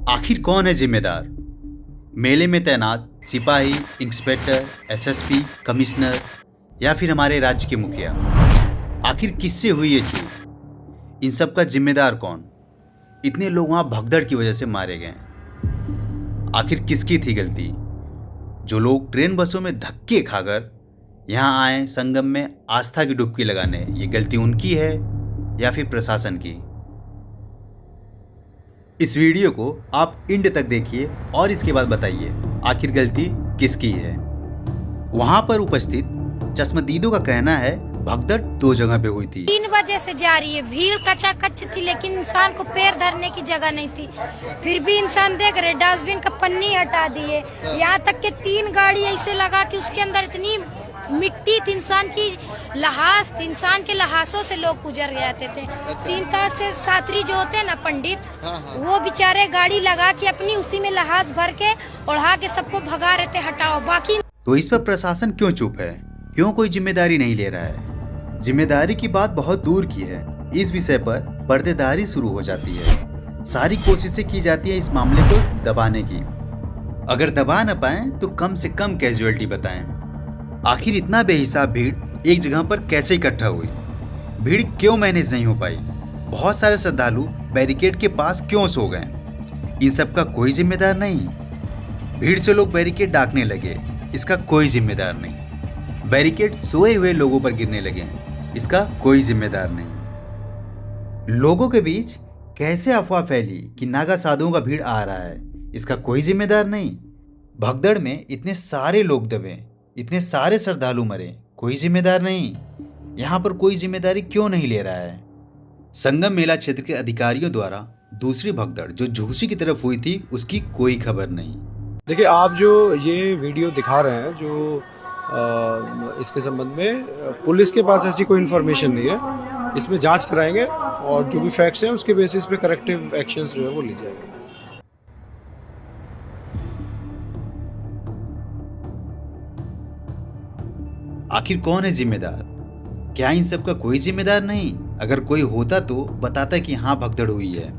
आखिर कौन है जिम्मेदार? मेले में तैनात सिपाही, इंस्पेक्टर, एसएसपी, कमिश्नर या फिर हमारे राज्य के मुखिया? आखिर किससे हुई ये चूक? इन सब का जिम्मेदार कौन? इतने लोग वहां भगदड़ की वजह से मारे गए। आखिर किसकी थी गलती? जो लोग ट्रेन बसों में धक्के खाकर यहाँ आए संगम में आस्था की डुबकी लगाने, ये गलती उनकी है या फिर प्रशासन की? इस वीडियो को आप एंड तक देखिए और इसके बाद बताइए आखिर गलती किसकी है। वहां पर उपस्थित चश्मदीदों का कहना है भगदड़ दो जगह पे हुई थी। 3 बजे से जा रही है, भीड़ कचाकच थी, लेकिन इंसान को पैर धरने की जगह नहीं थी। फिर भी इंसान देख रहे, डस्टबिन का पन्नी हटा दिए, यहाँ तक के 3 गाड़ी ऐसे लगा कि उसके अंदर इतनी मिट्टी थी, इंसान की लहास थी, इंसान के लहासों से लोग गुजर जाते थे। 3 तास से सात्री जो होते हैं ना पंडित, वो बेचारे गाड़ी लगा के अपनी उसी में लहास भर के ओढ़ा के सबको भगा रहे थे, हटाओ। बाकी तो इस पर प्रशासन क्यों चुप है? क्यों कोई जिम्मेदारी नहीं ले रहा है? जिम्मेदारी की बात बहुत दूर की है, इस विषय पर पर्देदारी शुरू हो जाती है। सारी कोशिशें की जाती है इस मामले को दबाने की। अगर दबा न पाए तो कम से कम कैजुअलिटी बताएं। आखिर इतना बेहिसाब भीड़ एक जगह पर कैसे इकट्ठा हुई? भीड़ क्यों मैनेज नहीं हो पाई? बहुत सारे श्रद्धालु बैरिकेड के पास क्यों सो गए? इन सब का कोई जिम्मेदार नहीं। भीड़ से लोग बैरिकेड डाकने लगे, इसका कोई जिम्मेदार नहीं। बैरिकेड सोए हुए लोगों पर गिरने लगे, इसका कोई जिम्मेदार नहीं। लोगों के बीच कैसे अफवाह फैली कि नागा साधुओं का भीड़ आ रहा है, इसका कोई जिम्मेदार नहीं। भगदड़ में इतने सारे लोग दबे, इतने सारे श्रद्धालु मरे, कोई जिम्मेदार नहीं। यहाँ पर कोई जिम्मेदारी क्यों नहीं ले रहा है? संगम मेला क्षेत्र के अधिकारियों द्वारा दूसरी भगदड़ जो झूसी की तरफ हुई थी, उसकी कोई खबर नहीं। देखिए, आप जो ये वीडियो दिखा रहे हैं, जो इसके संबंध में पुलिस के पास ऐसी कोई इन्फॉर्मेशन नहीं है। इसमें जांच कराएंगे और जो भी फैक्ट्स हैं उसके बेसिस पे करेक्टिव एक्शंस जो है वो ली जाएंगे। आखिर कौन है जिम्मेदार? क्या इन सब का कोई जिम्मेदार नहीं? अगर कोई होता तो बताता कि हाँ भगदड़ हुई है,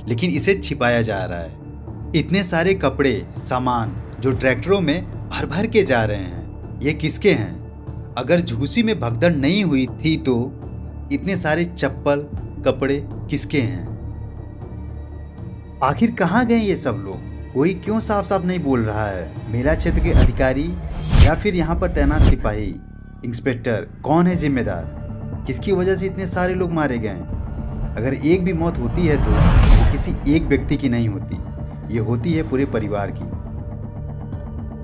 लेकिन इसे छिपाया जा रहा है। इतने सारे कपड़े, सामान जो ट्रैक्टरों में भर भर के जा रहे हैं, ये किसके हैं? अगर झूसी में भगदड़ नहीं हुई थी तो इतने सारे चप्पल, कपड़े किसके हैं? आखिर कहाँ गए ये सब लोग? कोई क्यों साफ साफ नहीं बोल रहा है? मेला क्षेत्र के अधिकारी या फिर यहाँ पर तैनात सिपाही, इंस्पेक्टर, कौन है जिम्मेदार? किसकी वजह से इतने सारे लोग मारे गए? अगर एक भी मौत होती है तो वो किसी एक व्यक्ति की नहीं होती, ये होती है पूरे परिवार की।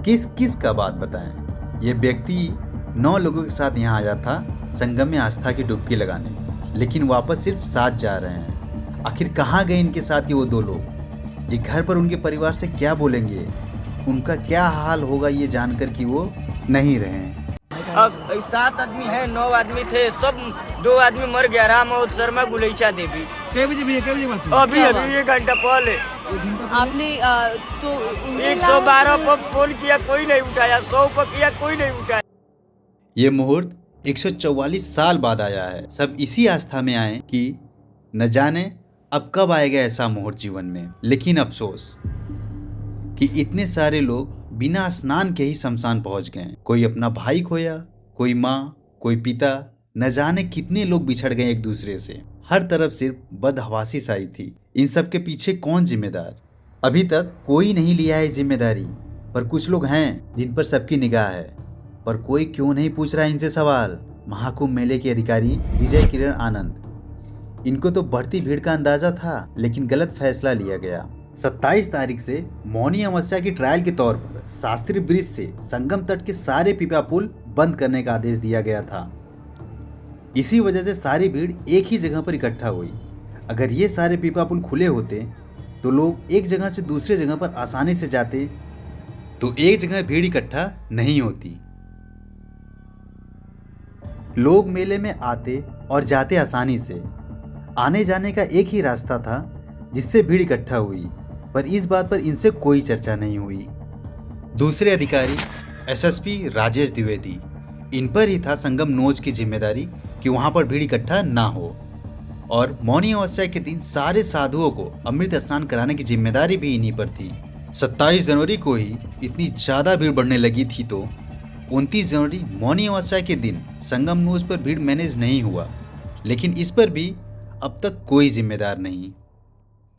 किस किस का बात बताएं? ये व्यक्ति 9 लोगों के साथ यहाँ आया था संगम में आस्था की डुबकी लगाने, लेकिन वापस सिर्फ 7 जा रहे हैं। आखिर कहाँ गए इनके साथ ये वो 2 लोग? ये घर पर उनके परिवार से क्या बोलेंगे? उनका क्या हाल होगा ये जानकर कि वो नहीं रहे। अब 7 आदमी है, 9 आदमी थे, सब 2 आदमी मर गया। राम और शर्मा, गुलैचा देवी। कै बजे बात हुई? अभी 1 घंटा पहले आपने तो 112 पर फोन किया, कोई नहीं उठाया। 100 पर किया, कोई नहीं उठाया। ये मुहूर्त 144 साल बाद आया है। सब इसी आस्था में आए कि न जाने अब कब आएगा ऐसा मुहूर्त जीवन में। लेकिन अफसोस कि इतने सारे लोग बिना स्नान के ही शमशान पहुंच गए। कोई अपना भाई खोया, कोई माँ, कोई पिता, न जाने कितने लोग बिछड़ गए एक दूसरे से। हर तरफ सिर्फ बदहवासी छाई थी। इन सब के पीछे कौन जिम्मेदार? अभी तक कोई नहीं लिया है जिम्मेदारी, पर कुछ लोग हैं जिन पर सबकी निगाह है, पर कोई क्यों नहीं पूछ रहा इनसे सवाल? महाकुंभ मेले के अधिकारी विजय किरण आनंद, इनको तो बढ़ती भीड़ का अंदाजा था, लेकिन गलत फैसला लिया गया। 27 तारीख से मौनी अमावस्या की ट्रायल के तौर पर शास्त्री ब्रिज से संगम तट के सारे पीपा पुल बंद करने का आदेश दिया गया था। इसी वजह से सारी भीड़ एक ही जगह पर इकट्ठा हुई। अगर ये सारे पीपा पुल खुले होते तो लोग एक जगह से दूसरे जगह पर आसानी से जाते, तो एक जगह भीड़ इकट्ठा नहीं होती। लोग मेले में आते और जाते आसानी से। आने जाने का एक ही रास्ता था जिससे भीड़ इकट्ठा हुई, पर इस बात पर इनसे कोई चर्चा नहीं हुई। दूसरे अधिकारी एसएसपी राजेश द्विवेदी, इन पर ही था संगम नोज की जिम्मेदारी कि वहां पर भीड़ इकट्ठा ना हो। और मौनी अमावस्या के दिन सारे साधुओं को अमृत स्नान कराने की जिम्मेदारी भी इन्हीं पर थी। 27 जनवरी को ही इतनी ज़्यादा भीड़ बढ़ने लगी थी तो 29 जनवरी मौनी अमावस्या के दिन संगम नोज पर भीड़ मैनेज नहीं हुआ, लेकिन इस पर भी अब तक कोई जिम्मेदार नहीं।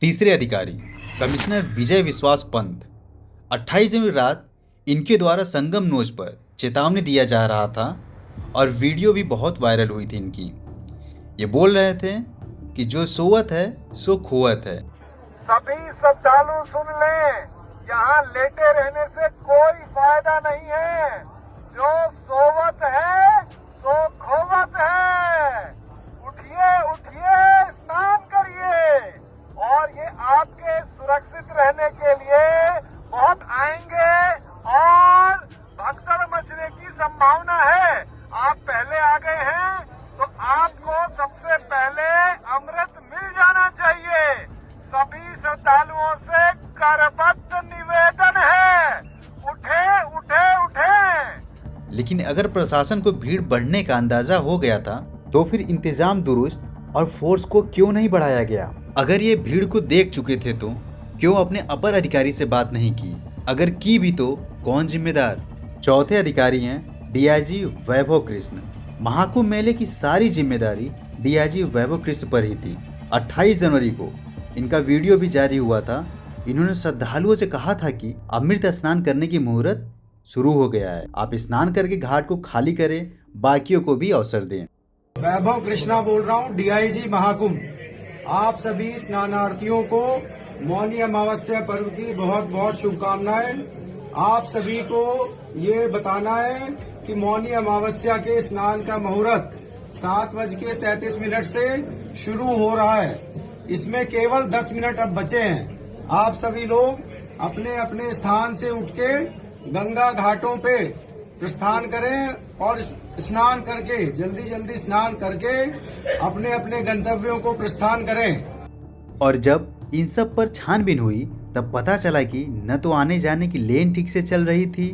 तीसरे अधिकारी कमिश्नर विजय विश्वास पंत, 28 जनवरी रात इनके द्वारा संगम नोज पर चेतावनी दिया जा रहा था और वीडियो भी बहुत वायरल हुई थी इनकी। ये बोल रहे थे कि जो सोवत है सो खोवत है। सभी श्रद्धालु सुन लें, यहाँ लेटे रहने से कोई फायदा नहीं है। जो सोवत है सो खोवत है। उठिए उठिए, स्नान करिए और ये आपके सुरक्षित रहने के लिए बहुत आएंगे और भगदड़ मचने की संभावना है। आप पहले आ गए हैं तो आपको सबसे पहले अमृत मिल जाना चाहिए। सभी श्रद्धालुओं से करबद्ध निवेदन है, उठे उठे उठे। लेकिन अगर प्रशासन को भीड़ बढ़ने का अंदाजा हो गया था तो फिर इंतजाम दुरुस्त और फोर्स को क्यों नहीं बढ़ाया गया? अगर ये भीड़ को देख चुके थे तो क्यों अपने अपर अधिकारी से बात नहीं की? अगर की भी तो कौन जिम्मेदार? चौथे अधिकारी हैं डीआईजी वैभव कृष्ण। महाकुंभ मेले की सारी जिम्मेदारी डीआईजी वैभव कृष्ण पर ही थी। 28 जनवरी को इनका वीडियो भी जारी हुआ था। इन्होंने श्रद्धालुओं से कहा था कि अमृत स्नान करने की मुहूर्त शुरू हो गया है, आप स्नान करके घाट को खाली करें, बाकियों को भी अवसर दें। वैभव कृष्णा बोल रहा हूँ, डीआईजी महाकुंभ। आप सभी स्नानार्थियों को मौनी अमावस्या पर्व की बहुत बहुत शुभकामनाएं। आप सभी को ये बताना है कि मौनी अमावस्या के स्नान का मुहूर्त 7:37 से शुरू हो रहा है। इसमें केवल 10 मिनट अब बचे हैं। आप सभी लोग अपने अपने स्थान से उठ के गंगा घाटों पे प्रस्थान करें और स्नान करके जल्दी स्नान करके अपने अपने गंतव्यों को प्रस्थान करें। और जब इन सब पर छानबीन हुई तब पता चला कि न तो आने जाने की लेन ठीक से चल रही थी,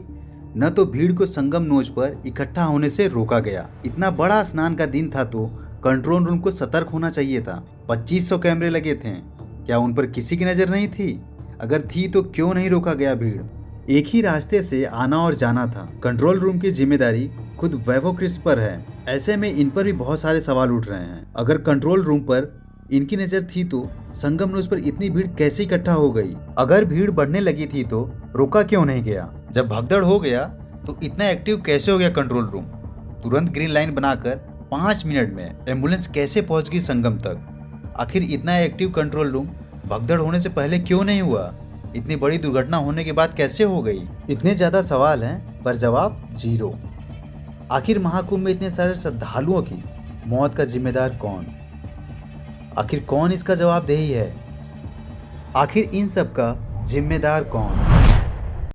न तो भीड़ को संगम नोज पर इकट्ठा होने से रोका गया। इतना बड़ा स्नान का दिन था तो कंट्रोल रूम को सतर्क होना चाहिए था। 2500 कैमरे लगे थे, क्या उन पर किसी की नज़र नहीं थी? अगर थी तो क्यों नहीं रोका गया भीड़? एक ही रास्ते से आना और जाना था। कंट्रोल रूम की जिम्मेदारी खुद वैभव कृष्ण पर है। ऐसे में इन पर भी बहुत सारे सवाल उठ रहे हैं। अगर कंट्रोल रूम पर इनकी नज़र थी तो संगम नोज पर इतनी भीड़ कैसे इकट्ठा हो गई? अगर भीड़ बढ़ने लगी थी तो रोका क्यों नहीं गया? जब भगदड़ हो गया तो इतना एक्टिव कैसे हो गया कंट्रोल रूम? तुरंत ग्रीन लाइन बनाकर 5 मिनट में एम्बुलेंस कैसे पहुंच गई संगम तक? आखिर इतना एक्टिव कंट्रोल रूम भगदड़ होने से पहले क्यों नहीं हुआ? इतनी बड़ी दुर्घटना होने के बाद कैसे हो गई? इतने ज़्यादा सवाल हैं पर जवाब जीरो। आखिर महाकुंभ में इतने सारे श्रद्धालुओं की मौत का जिम्मेदार कौन? आखिर कौन इसका जवाबदेही है? आखिर इन सब का जिम्मेदार कौन?